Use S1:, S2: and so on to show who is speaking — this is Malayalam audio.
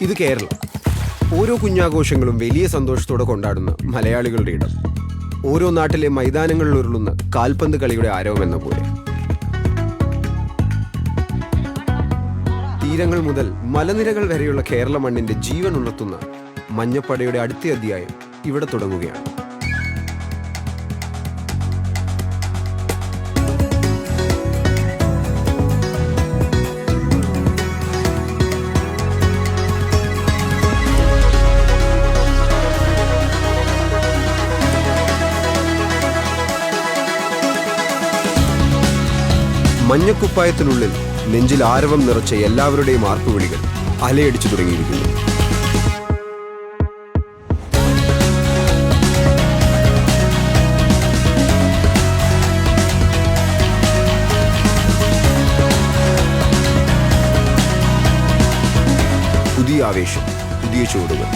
S1: ഇത് കേരളം. ഓരോ കുഞ്ഞാഘോഷങ്ങളും വലിയ സന്തോഷത്തോടെ കൊണ്ടാടുന്ന മലയാളികളുടെ ഇടം. ഓരോ നാട്ടിലെ മൈതാനങ്ങളിൽ ഉരുളുന്ന കാൽപന്ത് കളിയുടെ ആരവമെന്ന പോലെ. തീരങ്ങൾ മുതൽ മലനിരകൾ വരെയുള്ള കേരള മണ്ണിന്റെ ജീവൻ ഉണർത്തുന്ന മഞ്ഞപ്പടയുടെ അടുത്ത അധ്യായം ഇവിടെ തുടങ്ങുകയാണ്. മഞ്ഞക്കുപ്പായത്തിനുള്ളിൽ നെഞ്ചിൽ ആരവം നിറച്ച എല്ലാവരുടെയും ആർപ്പുവിളികൾ അലയടിച്ചു തുടങ്ങിയിരിക്കുന്നു. പുതിയ ആവേശം, പുതിയ ചുവടുകൾ.